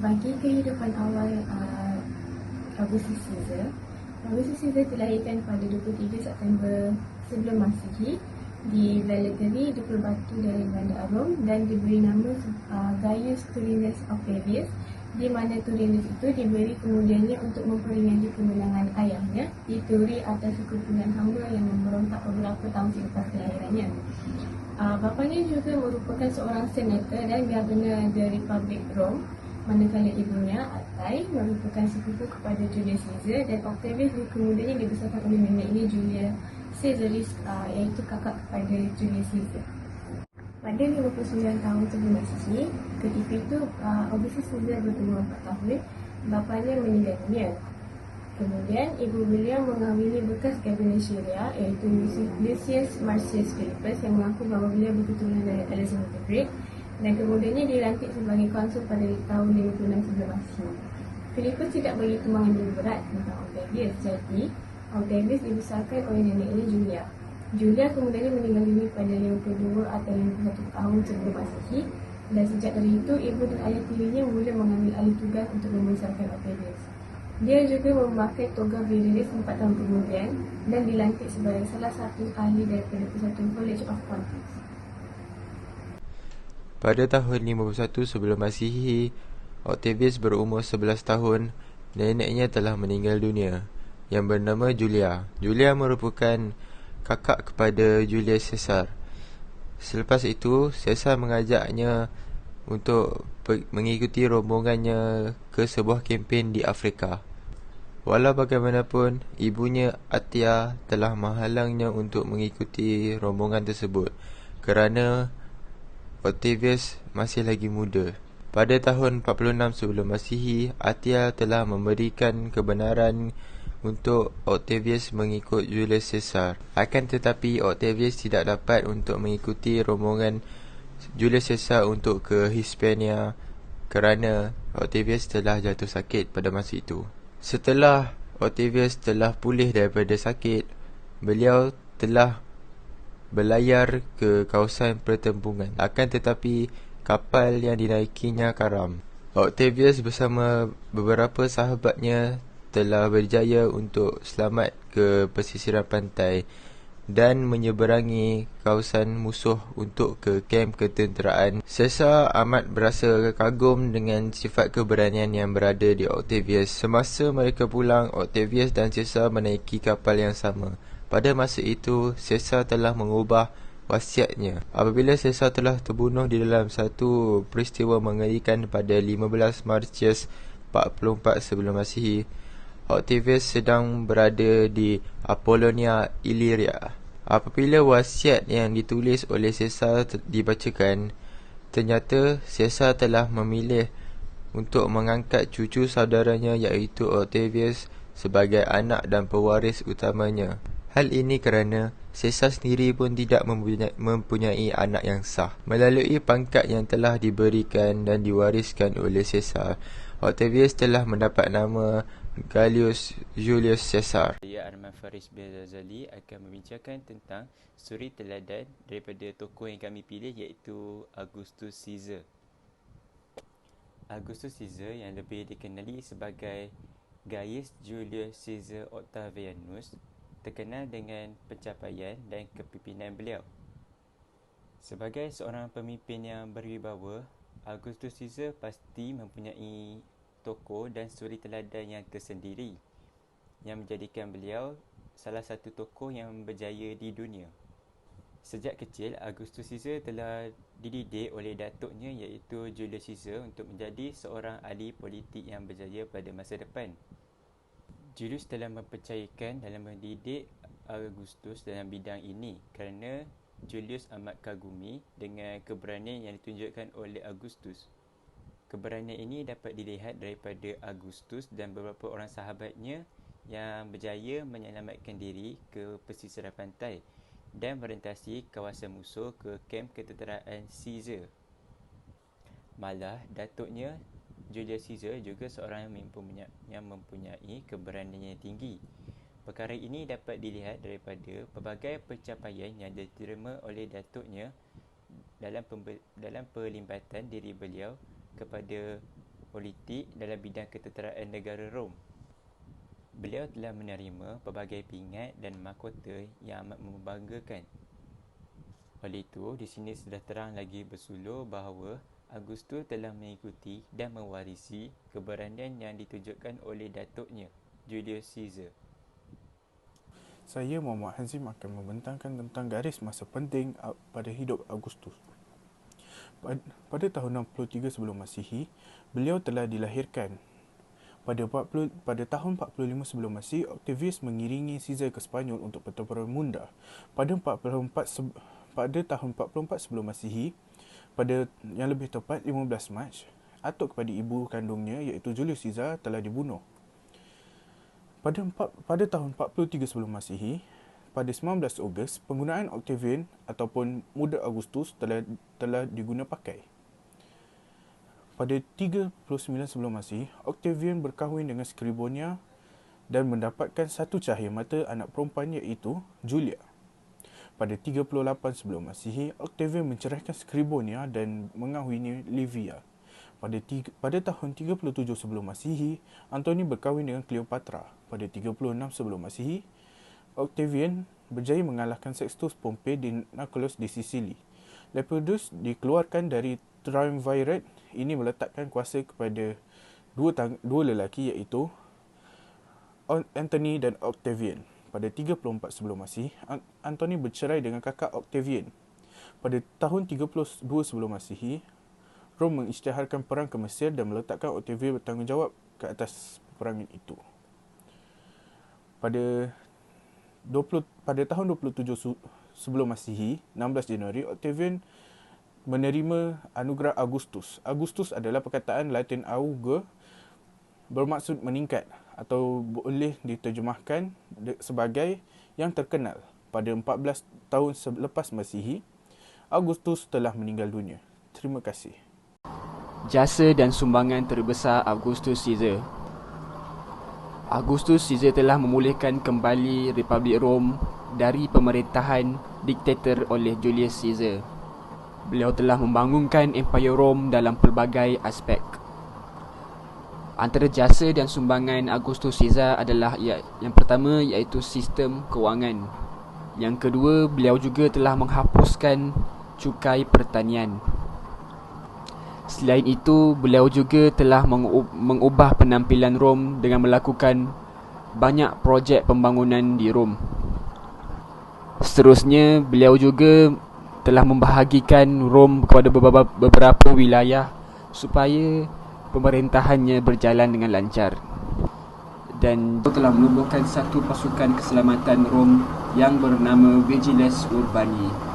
Bagi kehidupan awal Augustus Caesar, Augustus Caesar dilahirkan pada 23 September sebelum Masihi di Valleteri di Pulau Batu dari Bandar Arum dan diberi nama Gaius Turinus Octavius, di mana Turinus itu diberi kemudiannya untuk memperingati kemenangan ayahnya di Turi atas sekumpulan hamba yang memberontak beberapa tahun selepas kelahirannya. Bapanya juga merupakan seorang senator dan governor dari Republik Rom, manakala ibunya Attai merupakan sepupu kepada Julius Caesar, dan Octavius kemudiannya dibesarkan oleh neneknya Julia Caesaris, iaitu kakak kepada Julius Caesar. Pada 59 tahun sebelum Masihi, ketika itu Augustus Caesar berumur 4 tahun, bapanya meninggal dunia. Kemudian ibu beliau mengahwini bekas governor Syria, iaitu Lucius Marcius Philippus, yang mengaku bahawa beliau berketurunan dari Alexander the Great, dan kemudiannya dilantik sebagai konsul pada tahun 56 sebelum Masihi. Philippus tidak bagi kembangan dulu berat tentang Octavius, jadi Octavius dibesarkan oleh neneknya Julia. Julia kemudiannya meninggal dunia pada 52 atau 51 tahun sebelum Masihi, dan sejak dari itu ibu dan ayah tirinya mula mengambil alih tugas untuk membesarkan Octavius. Dia juga memakai toga virilis 4 tahun kemudian dan dilantik sebagai salah satu ahli daripada Persatuan College of Pontiffs. Pada tahun 51 sebelum Masihi, Octavius berumur 11 tahun. Neneknya telah meninggal dunia, yang bernama Julia. Julia merupakan kakak kepada Julius Caesar. Selepas itu, Caesar mengajaknya untuk mengikuti rombongannya ke sebuah kempen di Afrika. Walau bagaimanapun, ibunya Atia telah menghalangnya untuk mengikuti rombongan tersebut kerana Octavius masih lagi muda. Pada tahun 46 sebelum Masihi, Atia telah memberikan kebenaran untuk Octavius mengikut Julius Caesar. Akan tetapi, Octavius tidak dapat untuk mengikuti rombongan Julius Caesar untuk ke Hispania kerana Octavius telah jatuh sakit pada masa itu. Setelah Octavius telah pulih daripada sakit, beliau telah berlayar ke kawasan pertempungan. Akan tetapi, kapal yang dinaikinya karam. Octavius bersama beberapa sahabatnya telah berjaya untuk selamat ke pesisiran pantai dan menyeberangi kawasan musuh untuk ke kem ketenteraan. Caesar amat berasa kagum dengan sifat keberanian yang berada di Octavius. Semasa mereka pulang, Octavius dan Caesar menaiki kapal yang sama. Pada masa itu, Caesar telah mengubah wasiatnya. Apabila Caesar telah terbunuh di dalam satu peristiwa mengerikan pada 15 Martius 44 sebelum Masihi, Octavius sedang berada di Apollonia, Illyria. Apabila wasiat yang ditulis oleh Caesar dibacakan, ternyata Caesar telah memilih untuk mengangkat cucu saudaranya iaitu Octavius sebagai anak dan pewaris utamanya. Hal ini kerana Caesar sendiri pun tidak mempunyai anak yang sah. Melalui pangkat yang telah diberikan dan diwariskan oleh Caesar, Octavius telah mendapat nama Gaius Julius Caesar. Saya Arman Faris Bezali akan membincangkan tentang suri teladan daripada tokoh yang kami pilih, iaitu Augustus Caesar. Augustus Caesar yang lebih dikenali sebagai Gaius Julius Caesar Octavianus terkenal dengan pencapaian dan kepimpinan beliau. Sebagai seorang pemimpin yang berwibawa, Augustus Caesar pasti mempunyai tokoh dan suri teladan yang tersendiri yang menjadikan beliau salah satu tokoh yang berjaya di dunia. Sejak kecil, Augustus Caesar telah dididik oleh datuknya iaitu Julius Caesar untuk menjadi seorang ahli politik yang berjaya pada masa depan. Julius telah mempercayakan dalam mendidik Augustus dalam bidang ini kerana Julius amat kagumi dengan keberanian yang ditunjukkan oleh Augustus. Keberanian ini dapat dilihat daripada Augustus dan beberapa orang sahabatnya yang berjaya menyelamatkan diri ke pesisiran pantai dan merentasi kawasan musuh ke kem ketenteraan Caesar. Malah, datuknya Julius Caesar juga seorang yang mempunyai keberanian yang tinggi. Perkara ini dapat dilihat daripada pelbagai pencapaian yang diterima oleh datuknya dalam perlimbatan diri beliau kepada politik dalam bidang ketenteraan negara Rom. Beliau telah menerima pelbagai pingat dan mahkota yang amat membanggakan. Oleh itu, di sini sudah terang lagi bersulur bahawa Augustus telah mengikuti dan mewarisi keberanian yang ditunjukkan oleh datuknya, Julius Caesar. Saya Muhammad Hazim akan membentangkan tentang garis masa penting pada hidup Augustus. Pada tahun 63 sebelum Masihi, beliau telah dilahirkan. Pada tahun 45 sebelum Masihi, Octavius mengiringi Caesar ke Sepanyol untuk pertempuran Munda. Pada tahun 44 sebelum Masihi, yang lebih tepat 15 Mac, atuk kepada ibu kandungnya iaitu Julius Caesar telah dibunuh. Pada tahun 43 sebelum Masihi, pada 19 Ogos, penggunaan Octavian ataupun Muda Augustus telah diguna pakai. Pada 39 sebelum Masihi, Octavian berkahwin dengan Scribonia dan mendapatkan satu cahaya mata anak perempuan iaitu Julia. Pada 38 sebelum Masihi, Octavian menceraikan Scribonia dan mengahwini Livia. Pada tahun 37 sebelum Masihi, Antony berkahwin dengan Cleopatra. Pada 36 sebelum Masihi, Octavian berjaya mengalahkan Sextus Pompey di Naulosa di Sisili. Lepidus dikeluarkan dari Triumvirate. Ini meletakkan kuasa kepada dua lelaki iaitu Antony dan Octavian. Pada 34 sebelum Masihi, Antony bercerai dengan kakak Octavian. Pada tahun 32 sebelum Masihi, Rom mengisytiharkan perang ke Mesir dan meletakkan Octavian bertanggungjawab ke atas peperangan itu. Pada tahun 27 sebelum Masihi, 16 Januari, Octavian menerima anugerah Augustus. Augustus adalah perkataan Latin auge, bermaksud meningkat atau boleh diterjemahkan sebagai yang terkenal. Pada 14 tahun selepas Masihi, Augustus telah meninggal dunia. Terima kasih. Jasa dan sumbangan terbesar Augustus Caesar. Augustus Caesar telah memulihkan kembali Republik Rom dari pemerintahan diktator oleh Julius Caesar. Beliau telah membangunkan Empire Rom dalam pelbagai aspek. Antara jasa dan sumbangan Augustus Caesar adalah yang pertama iaitu sistem kewangan. Yang kedua, beliau juga telah menghapuskan cukai pertanian. Selain itu, beliau juga telah mengubah penampilan Rom dengan melakukan banyak projek pembangunan di Rom. Seterusnya, beliau juga telah membahagikan Rom kepada beberapa wilayah supaya pemerintahannya berjalan dengan lancar. Dan telah menubuhkan satu pasukan keselamatan Rom yang bernama Vigiles Urbani.